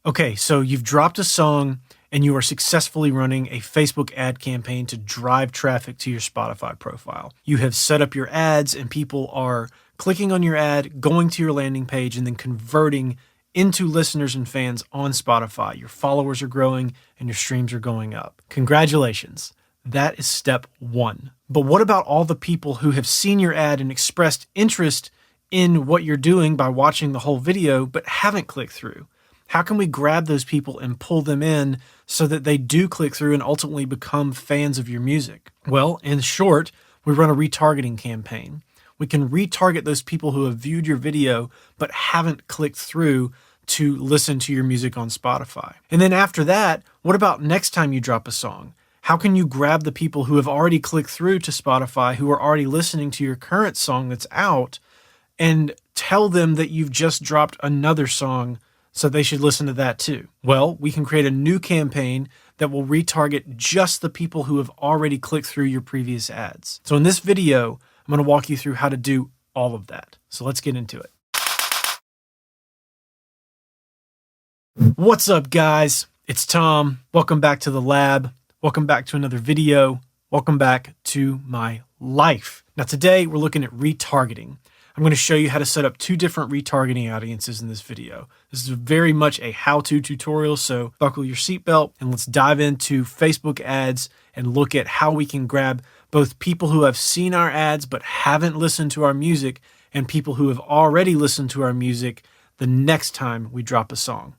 Okay, so you've dropped a song and you are successfully running a Facebook ad campaign to drive traffic to your Spotify profile. You have set up your ads and people are clicking on your ad, going to your landing page, and then converting into listeners and fans on Spotify. Your followers are growing and your streams are going up. Congratulations. That is step one. But what about all the people who have seen your ad and expressed interest in what you're doing by watching the whole video, but haven't clicked through? How can we grab those people and pull them in so that they do click through and ultimately become fans of your music? Well, in short, we run a retargeting campaign. We can retarget those people who have viewed your video but haven't clicked through to listen to your music on Spotify. And then after that, what about next time you drop a song? How can you grab the people who have already clicked through to Spotify, who are already listening to your current song that's out, and tell them that you've just dropped another song so they should listen to that too? Well, we can create a new campaign that will retarget just the people who have already clicked through your previous ads. So in this video, I'm going to walk you through how to do all of that. So let's get into it. What's up, guys? It's Tom. Welcome back to the lab. Welcome back to another video. Welcome back to my life. Now today we're looking at retargeting. I'm going to show you how to set up two different retargeting audiences in this video. This is very much a how-to tutorial, so buckle your seatbelt and let's dive into Facebook ads and look at how we can grab both people who have seen our ads but haven't listened to our music and people who have already listened to our music the next time we drop a song.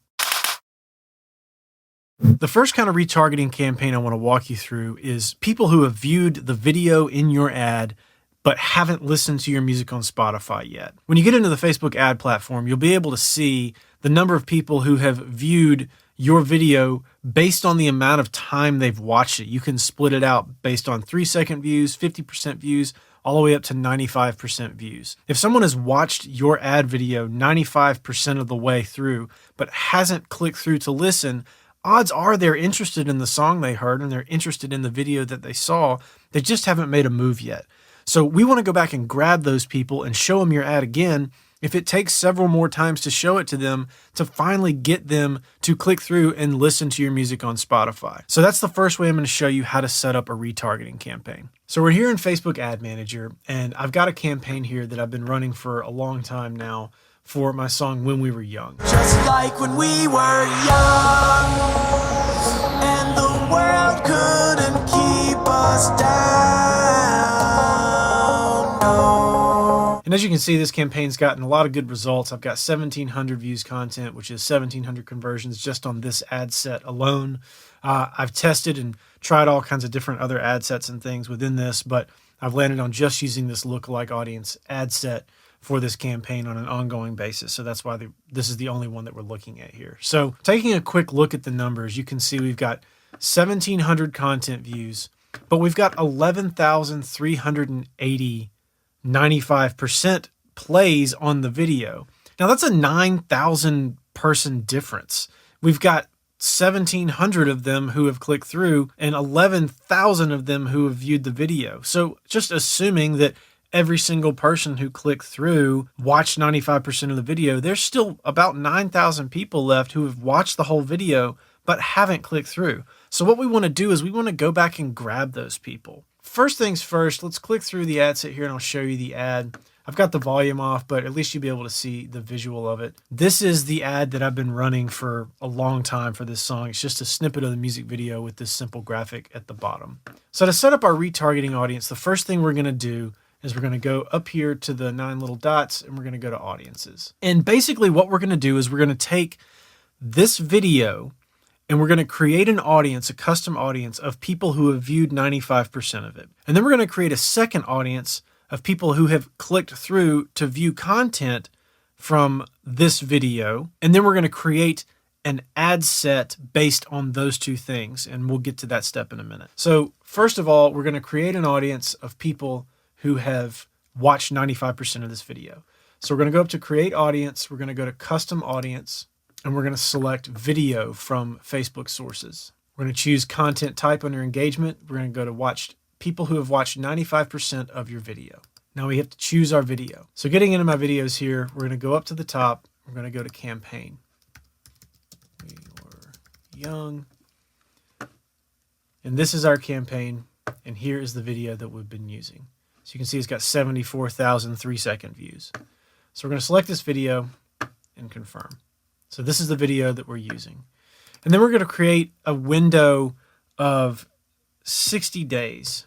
The first kind of retargeting campaign I want to walk you through is people who have viewed the video in your ad but haven't listened to your music on Spotify yet. When you get into the Facebook ad platform, you'll be able to see the number of people who have viewed your video based on the amount of time they've watched it. You can split it out based on 3-second views, 50% views, all the way up to 95% views. If someone has watched your ad video 95% of the way through, but hasn't clicked through to listen, odds are they're interested in the song they heard and they're interested in the video that they saw. They just haven't made a move yet. So we want to go back and grab those people and show them your ad again. If it takes several more times to show it to them, to finally get them to click through and listen to your music on Spotify. So that's the first way I'm going to show you how to set up a retargeting campaign. So we're here in Facebook Ad Manager, and I've got a campaign here that I've been running for a long time now for my song When We Were Young. Just like when we were young, and the world couldn't keep us down. No. And as you can see, this campaign's gotten a lot of good results. I've got 1,700 views content, which is 1,700 conversions just on this ad set alone. I've tested and tried all kinds of different other ad sets and things within this, but I've landed on just using this lookalike audience ad set for this campaign on an ongoing basis. So that's why this is the only one that we're looking at here. So taking a quick look at the numbers, you can see we've got 1,700 content views, but we've got 11,380 95% plays on the video. Now that's a 9,000 person difference. We've got 1,700 of them who have clicked through and 11,000 of them who have viewed the video. So just assuming that every single person who clicked through watched 95% of the video, there's still about 9,000 people left who have watched the whole video but haven't clicked through. So what we want to do is we want to go back and grab those people. First things first, let's click through the ad set here and I'll show you the ad. I've got the volume off, but at least you'll be able to see the visual of it. This is the ad that I've been running for a long time for this song. It's just a snippet of the music video with this simple graphic at the bottom. So to set up our retargeting audience, the first thing we're going to do is we're going to go up here to the 9 little dots and we're going to go to audiences. And basically what we're going to do is we're going to take this video and we're going to create an audience, a custom audience of people who have viewed 95% of it. And then we're going to create a second audience of people who have clicked through to view content from this video. And then we're going to create an ad set based on those two things. And we'll get to that step in a minute. So first of all, we're going to create an audience of people who have watched 95% of this video. So we're going to go up to create audience. We're going to go to custom audience and we're going to select video from Facebook sources. We're going to choose content type under engagement. We're going to go to watch people who have watched 95% of your video. Now we have to choose our video. So getting into my videos here, we're going to go up to the top. We're going to go to campaign. We young. And this is our campaign. And here is the video that we've been using. So you can see it's got 74,000 3-second views. So we're going to select this video and confirm. So this is the video that we're using. And then we're going to create a window of 60 days.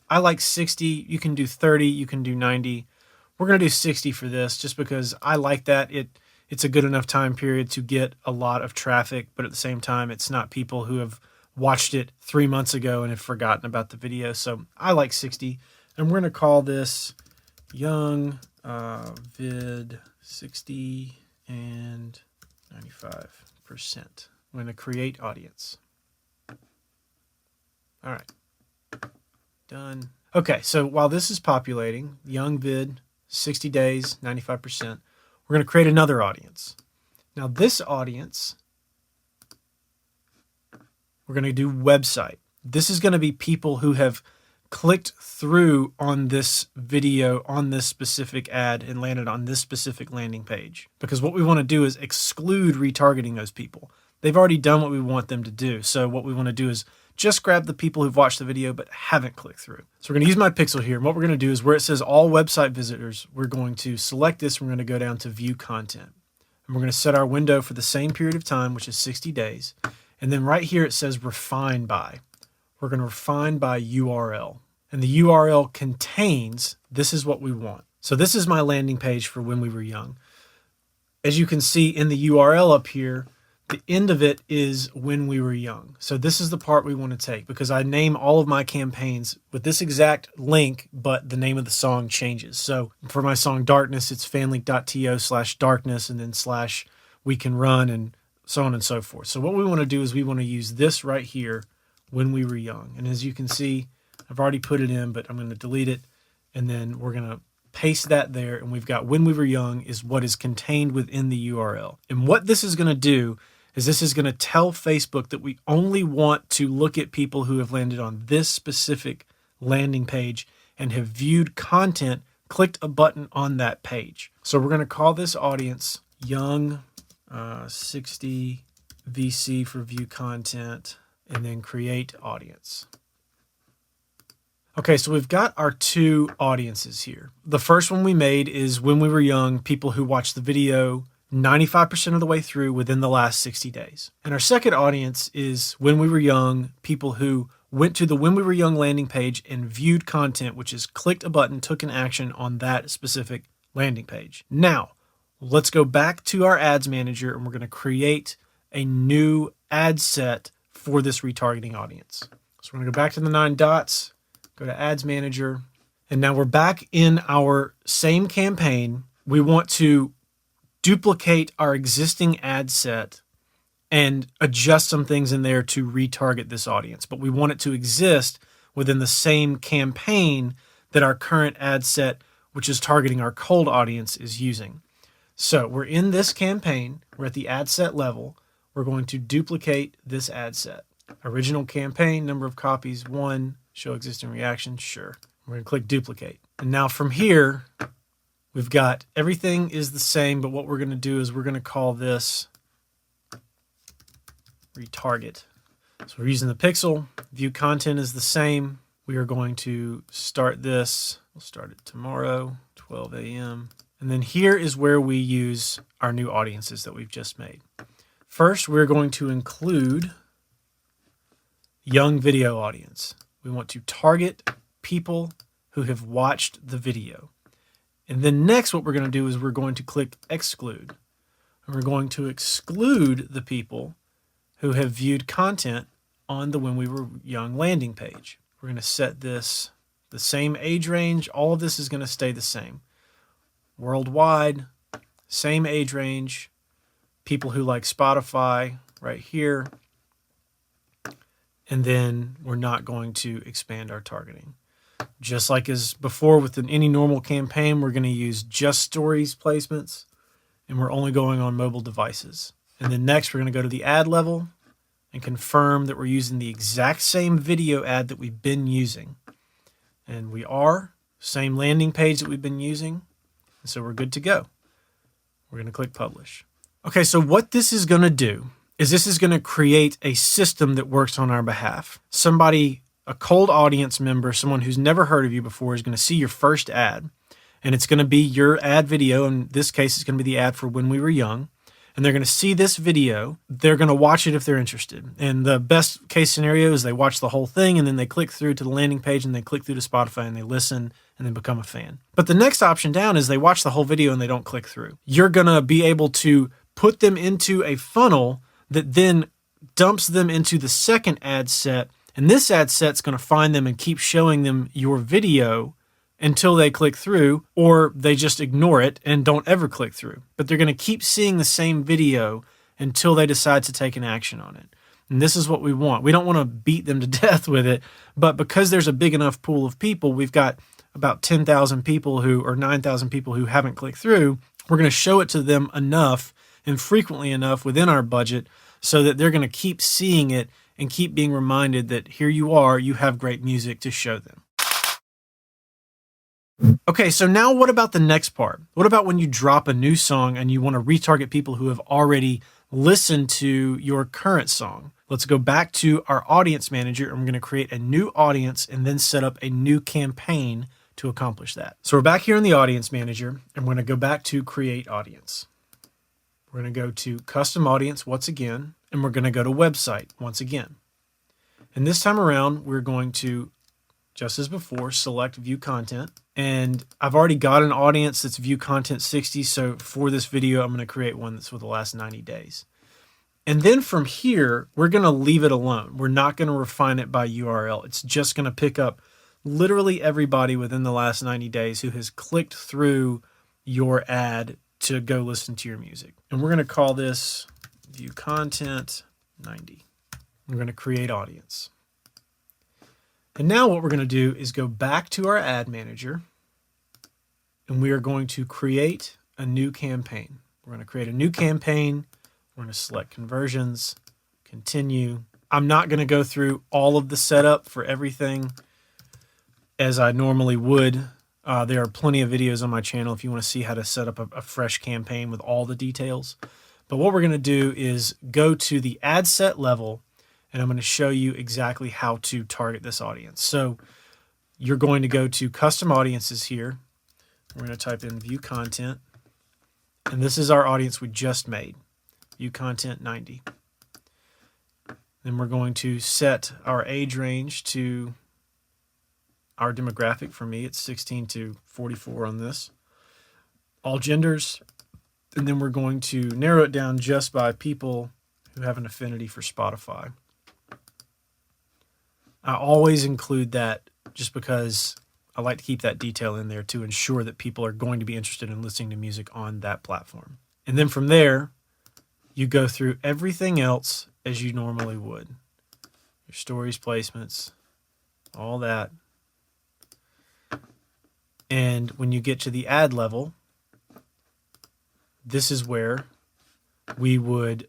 I like 60. You can do 30. You can do 90. We're going to do 60 for this just because I like that. It's a good enough time period to get a lot of traffic, but at the same time, it's not people who have watched it 3 months ago and have forgotten about the video. So I like 60. And we're going to call this young vid 60 and 95%. I'm going to create audience. All right. Done. Okay, so while this is populating, young vid, 60 days, 95%, we're going to create another audience. Now this audience, we're going to do website. This is going to be people who have clicked through on this video, on this specific ad, and landed on this specific landing page. Because what we want to do is exclude retargeting those people. They've already done what we want them to do. So what we want to do is just grab the people who've watched the video but haven't clicked through. So we're going to use my pixel here. And what we're going to do is where it says all website visitors, we're going to select this. We're going to go down to view content. And we're going to set our window for the same period of time, which is 60 days. And then right here it says refine by. We're going to refine by URL. And the URL contains, this is what we want. So this is my landing page for when we were young. As you can see in the URL up here, the end of it is when we were young. So this is the part we want to take because I name all of my campaigns with this exact link, but the name of the song changes. So for my song Darkness, it's fanlink.to/darkness and then /we can run and so on and so forth. So what we want to do is we want to use this right here, when we were young. And as you can see, I've already put it in, but I'm going to delete it. And then we're going to paste that there. And we've got when we were young is what is contained within the URL. And what this is going to do is this is going to tell Facebook that we only want to look at people who have landed on this specific landing page and have viewed content, clicked a button on that page. So we're going to call this audience young 60 VC for view content and then create audience. Okay, so we've got our two audiences here. The first one we made is when we were young, people who watched the video 95% of the way through within the last 60 days. And our second audience is when we were young, people who went to the when we were young landing page and viewed content, which is clicked a button, took an action on that specific landing page. Now, let's go back to our ads manager and we're going to create a new ad set for this retargeting audience. So we're going to go back to the 9 dots, go to ads manager, and now we're back in our same campaign. We want to duplicate our existing ad set and adjust some things in there to retarget this audience. But we want it to exist within the same campaign that our current ad set, which is targeting our cold audience, is using. So we're in this campaign. We're at the ad set level. We're going to duplicate this ad set. Original campaign, number of copies, 1, show existing reaction, sure. We're going to click duplicate. And now from here, we've got everything is the same, but what we're going to do is we're going to call this retarget. So we're using the pixel. View content is the same. We are going to start this. We'll start it tomorrow, 12 a.m. And then here is where we use our new audiences that we've just made. First, we're going to include young video audience. We want to target people who have watched the video. And then next, what we're going to do is we're going to click exclude. And we're going to exclude the people who have viewed content on the when we were young landing page. We're going to set this the same age range. All of this is going to stay the same. Worldwide, same age range. People who like Spotify right here. And then we're not going to expand our targeting. Just like as before within any normal campaign, we're going to use just stories placements, and we're only going on mobile devices. And then next, we're going to go to the ad level and confirm that we're using the exact same video ad that we've been using. And we are, same landing page that we've been using. And so we're good to go. We're going to click publish. Okay, so what this is going to do is this is going to create a system that works on our behalf. Somebody, a cold audience member, someone who's never heard of you before, is going to see your first ad, and it's going to be your ad video. In this case, it's going to be the ad for When We Were Young. And they're going to see this video. They're going to watch it if they're interested. And the best case scenario is they watch the whole thing and then they click through to the landing page and they click through to Spotify and they listen and then become a fan. But the next option down is they watch the whole video and they don't click through. You're going to be able to put them into a funnel that then dumps them into the second ad set. And this ad set's going to find them and keep showing them your video until they click through, or they just ignore it and don't ever click through. But they're going to keep seeing the same video until they decide to take an action on it. And this is what we want. We don't want to beat them to death with it, but because there's a big enough pool of people, we've got about 10,000 people or 9,000 people who haven't clicked through. We're going to show it to them enough and frequently enough within our budget so that they're going to keep seeing it and keep being reminded that here you are, you have great music to show them. Okay, so now what about the next part? What about when you drop a new song and you want to retarget people who have already listened to your current song? Let's go back to our audience manager and we're going to create a new audience and then set up a new campaign to accomplish that. So we're back here in the audience manager and we're going to go back to create audience. We're going to go to custom audience once again, and we're going to go to website once again. And this time around, we're going to, just as before, select view content. And I've already got an audience that's view content 60. So for this video, I'm going to create one that's for the last 90 days. And then from here, we're going to leave it alone. We're not going to refine it by URL. It's just going to pick up literally everybody within the last 90 days who has clicked through your ad to go listen to your music. And we're going to call this view content 90. We're going to create audience. And now what we're going to do is go back to our ad manager and we are going to create a new campaign. We're going to create a new campaign. We're going to select conversions, continue. I'm not going to go through all of the setup for everything as I normally would. There are plenty of videos on my channel if you want to see how to set up a fresh campaign with all the details. But what we're going to do is go to the ad set level and I'm going to show you exactly how to target this audience. So you're going to go to custom audiences here. We're going to type in view content. And this is our audience we just made, view content 90. Then we're going to set our age range to our demographic. For me, it's 16 to 44 on this. All genders. And then we're going to narrow it down just by people who have an affinity for Spotify. I always include that just because I like to keep that detail in there to ensure that people are going to be interested in listening to music on that platform. And then from there, you go through everything else as you normally would. Your stories, placements, all that. And when you get to the ad level, this is where we would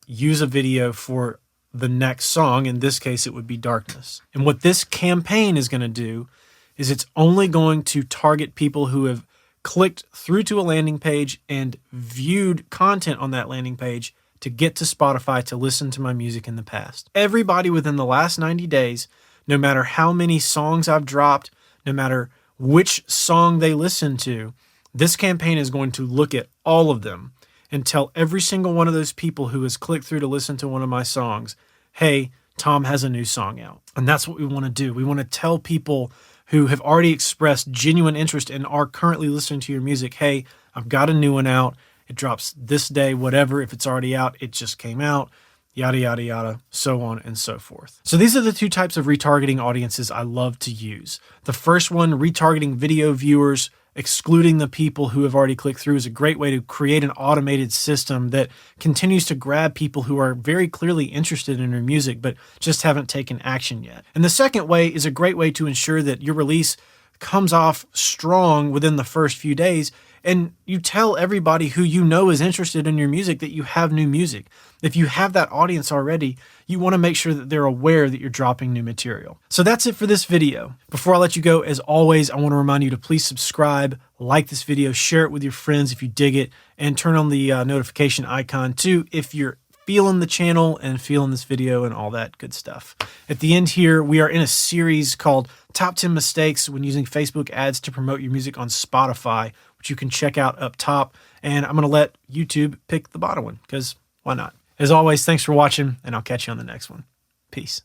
use a video for the next song. In this case, it would be Darkness. And what this campaign is going to do is it's only going to target people who have clicked through to a landing page and viewed content on that landing page to get to Spotify to listen to my music in the past. Everybody within the last 90 days, no matter how many songs I've dropped, no matter which song they listen to, this campaign is going to look at all of them and tell every single one of those people who has clicked through to listen to one of my songs, hey, Tom has a new song out. And that's what we want to do. We want to tell people who have already expressed genuine interest and are currently listening to your music, hey, I've got a new one out. It drops this day, whatever. If it's already out, it just came out, yada, yada, yada, so on and so forth. So these are the two types of retargeting audiences I love to use. The first one, retargeting video viewers, excluding the people who have already clicked through, is a great way to create an automated system that continues to grab people who are very clearly interested in your music but just haven't taken action yet. And the second way is a great way to ensure that your release comes off strong within the first few days and you tell everybody who you know is interested in your music that you have new music. If you have that audience already, you want to make sure that they're aware that you're dropping new material. So that's it for this video. Before I let you go, as always, I want to remind you to please subscribe, like this video, share it with your friends if you dig it, and turn on the notification icon too if you're feeling the channel and feeling this video and all that good stuff. At the end here, we are in a series called Top 10 Mistakes When Using Facebook Ads to Promote Your Music on Spotify, which you can check out up top. And I'm going to let YouTube pick the bottom one because why not? As always, thanks for watching, and I'll catch you on the next one. Peace.